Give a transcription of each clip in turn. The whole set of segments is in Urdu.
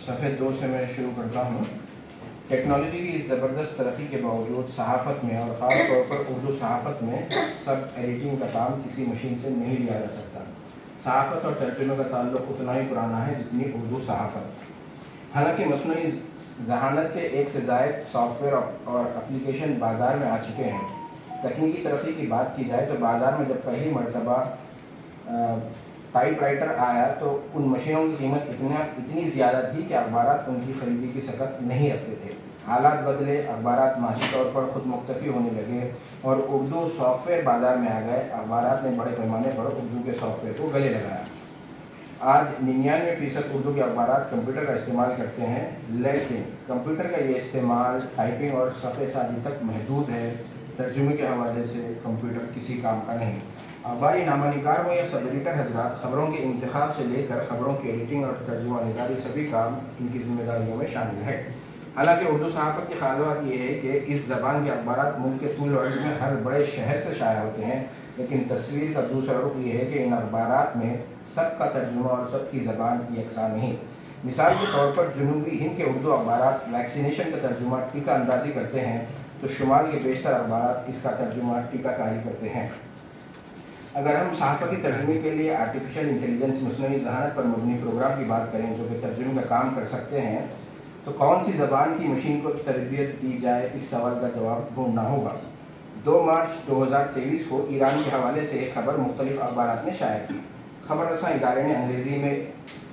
صفحے 2 سے میں شروع کرتا ہوں۔ ٹیکنالوجی کی اس زبردست ترقی کے باوجود صحافت میں اور خاص طور پر اردو صحافت میں سب ایڈیٹنگ کا کام کسی مشین سے نہیں لیا جا سکتا۔ صحافت اور ترجمے کا تعلق اتنا ہی پرانا ہے جتنی اردو صحافت۔ حالانکہ مصنوعی ذہانت کے ایک سے زائد سافٹ ویئر اور اپلیکیشن بازار میں آ چکے ہیں۔ تکنیکی ترقی کی بات کی جائے تو بازار میں جب پہلی مرتبہ ٹائپ رائٹر آیا تو ان مشینوں کی قیمت اتنی زیادہ تھی کہ اخبارات ان کی خریدی کی سکت نہیں رکھتے تھے۔ حالات بدلے، اخبارات معاشی طور پر خود مکتفی ہونے لگے اور اردو سافٹ ویئر بازار میں آ گئے۔ اخبارات نے بڑے پیمانے پر اردو کے سافٹ ویئر کو گلے لگایا۔ آج 99% اردو کے اخبارات کمپیوٹر کا استعمال کرتے ہیں، لیکن کمپیوٹر کا یہ استعمال ٹائپنگ اور صفحے سازی تک محدود ہے۔ ترجمے کے حوالے سے کمپیوٹر کسی کام کا نہیں۔ اخباری نامہ نگار ہو یا سب ایڈیٹر حضرات، خبروں کے انتخاب سے لے کر خبروں کی ایڈیٹنگ اور ترجمہ نگاری سبھی کام ان کی ذمہ داریوں میں شامل ہے۔ حالانکہ اردو صحافت کی خاص بات یہ ہے کہ اس زبان کے اخبارات ملک کے طول و عرض میں ہر بڑے شہر سے شائع ہوتے ہیں، لیکن تصویر کا دوسرا رخ یہ ہے کہ ان اخبارات میں سب کا ترجمہ اور سب کی زبان یکساں نہیں۔ مثال کے طور پر جنوبی ہند کے اردو اخبارات ویکسینیشن کا ترجمہ ٹیکہ اندازی کرتے ہیں، تو شمال کے بیشتر اخبارات اس کا ترجمہ ٹیکہ کاری کرتے ہیں۔ اگر ہم صحافتی ترجمے کے لیے آرٹیفیشیل انٹیلیجنس مصنوعی ذہانت پر مبنی پروگرام کی بات کریں جو کہ ترجمے کا کام کر سکتے ہیں، تو کون سی زبان کی مشین کو تربیت دی جائے، اس سوال کا جواب ڈھونڈنا ہوگا۔ 2 مارچ 2023 کو ایران کے حوالے سے ایک خبر مختلف اخبارات نے شائع کی۔ خبر رساں ادارے نے انگریزی میں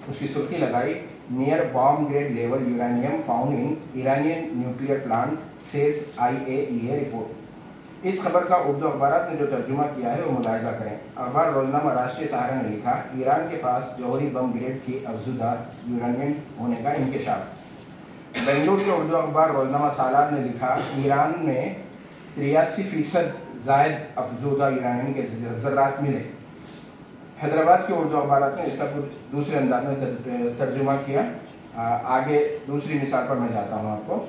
اس کی سرخی لگائی، near bomb grade level uranium found in Iranian nuclear plant says IAEA رپورٹ۔ اس خبر کا اردو اخبارات نے جو ترجمہ کیا ہے وہ ملاحظہ کریں۔ اخبار روزنامہ راشٹریہ سہارا نے لکھا، ایران کے پاس جوہری بم گریڈ کی افزودہ یورینیم ہونے کا انکشاف۔ بنگلور کے اردو اخبار روزنامہ سالار نے لکھا، ایران میں 83% زائد افزودہ یورینیم کے ذرات ملے۔ حیدرآباد کے اردو اخبارات نے اس کا کچھ دوسرے انداز میں ترجمہ کیا۔ آگے دوسری مثال پر میں جاتا ہوں۔ آپ کو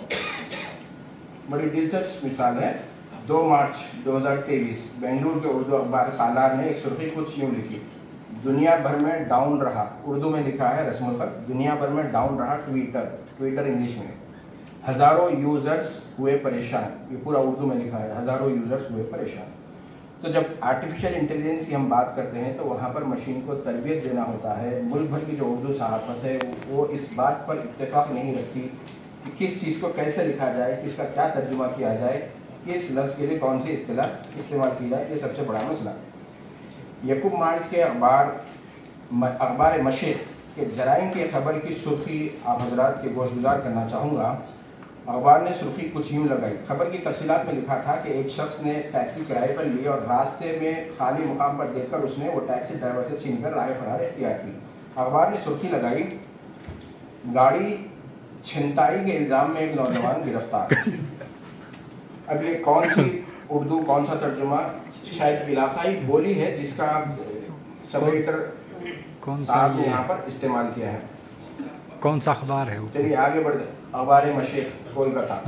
بڑی دلچسپ مثال ہے۔ 2 مارچ 2023 بنگلور کے اردو اخبار سالار نے ایک سرخی کچھ یوں لکھی، دنیا بھر میں ڈاؤن رہا، اردو میں لکھا ہے رسم الخط، دنیا بھر میں ڈاؤن رہا ٹویٹر انگلش میں، ہزاروں یوزرز ہوئے پریشان۔ یہ پورا اردو میں لکھا ہے، ہزاروں یوزرز ہوئے پریشان۔ تو جب آرٹیفیشیل انٹیلیجنس کی ہم بات کرتے ہیں تو وہاں پر مشین کو تربیت دینا ہوتا ہے۔ ملک بھر کی جو اردو صحافت ہے وہ اس بات پر اتفاق نہیں رکھتی کہ کس چیز کو کیسے لکھا جائے، کس کا کیا ترجمہ کیا جائے، کس لفظ کے لیے کون سی اصطلاح استعمال کی جائے۔ یہ سب سے بڑا مسئلہ۔ 1 مارچ کے اخبار مشرق کے جرائم کی خبر کی سرخی آپ حضرات کے گوشگزار کرنا چاہوں گا۔ اخبار نے سرخی کچھ یوں لگائی، خبر کی تفصیلات میں لکھا تھا کہ ایک شخص نے ٹیکسی کرائے پر لی اور راستے میں خالی مقام پر دیکھ کر اس نے وہ ٹیکسی ڈرائیور سے چھین کر راہ فرار اختیار کی۔ اخبار نے سرخی لگائی، گاڑی چھنتائی کے الزام میں ایک نوجوان گرفتار۔ اب یہ کون سی اردو، کون سا ترجمہ، شاید علاقائی بولی ہے جس کا سب ایڈیٹر صاحب نے یہاں پر استعمال کیا ہے۔ کون سا اخبار ہے؟ چلیے آگے بڑھتے ہیں۔ اخبار مشرق کولکتہ۔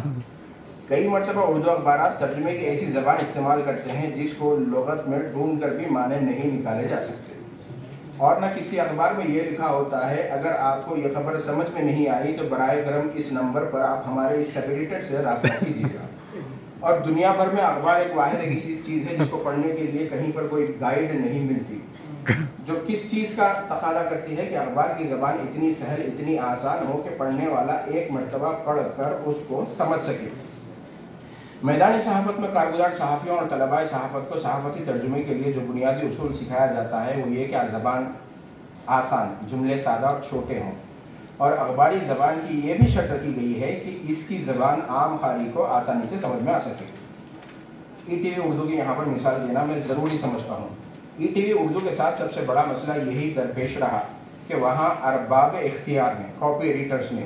کئی مرتبہ اردو اخبارات ترجمے کی ایسی زبان استعمال کرتے ہیں جس کو لغت میں ڈھونڈ کر بھی معنی نہیں نکالے جا سکتے، اور نہ کسی اخبار میں یہ لکھا ہوتا ہے اگر آپ کو یہ خبر سمجھ میں نہیں آئی تو برائے کرم اس نمبر پر آپ ہمارے اس سب ایڈیٹر سے رابطہ کیجیے گا۔ اور دنیا بھر میں اخبار ایک واحد ایسی چیز ہے جس کو پڑھنے کے لیے کہیں پر کوئی گائیڈ نہیں ملتی، جو کس چیز کا تقاضا کرتی ہے کہ اخبار کی زبان اتنی سہل، اتنی آسان ہو کہ پڑھنے والا ایک مرتبہ پڑھ کر اس کو سمجھ سکے۔ میدان صحافت میں کارگزار صحافیوں اور طلباء صحافت کو صحافتی ترجمے کے لیے جو بنیادی اصول سکھایا جاتا ہے وہ یہ کہ زبان آسان، جملے سادہ اور چھوٹے ہوں، اور اخباری زبان کی یہ بھی شرط رکھی گئی ہے کہ اس کی زبان عام قاری کو آسانی سے سمجھ میں آ سکے۔ ETV اردو کی یہاں پر مثال دینا میں ضروری سمجھتا ہوں۔ ETV اردو کے ساتھ سب سے بڑا مسئلہ یہی درپیش رہا کہ وہاں ارباب اختیار نے، کاپی ایڈیٹرز نے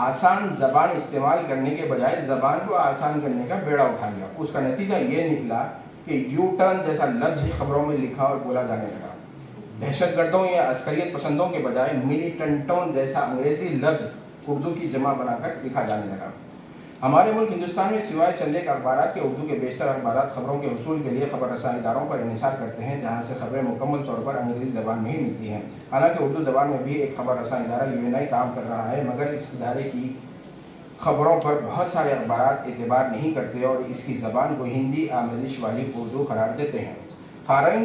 آسان زبان استعمال کرنے کے بجائے زبان کو آسان کرنے کا بیڑا اٹھا لیا۔ اس کا نتیجہ یہ نکلا کہ یو ٹرن جیسا لفظ خبروں میں لکھا اور بولا جانے لگا۔ دہشت گردوں یا عسکریت پسندوں کے بجائے ملیٹنٹوں جیسا انگریزی لفظ اردو کی جمع بنا کر لکھا جانے لگا۔ ہمارے ملک ہندوستان میں سوائے چند ایک اخبارات کے اردو کے بیشتر اخبارات خبروں کے حصول کے لیے خبر رساں اداروں پر انحصار کرتے ہیں، جہاں سے خبریں مکمل طور پر انگریزی زبان میں ہی ملتی ہیں۔ حالانکہ اردو زبان میں بھی ایک خبر رساں ادارہ UNI کام کر رہا ہے، مگر اس ادارے کی خبروں پر بہت سارے اخبارات اعتبار نہیں کرتے اور اس کی زبان کو ہندی آمیزش والی اردو قرار دیتے ہیں۔ قارئین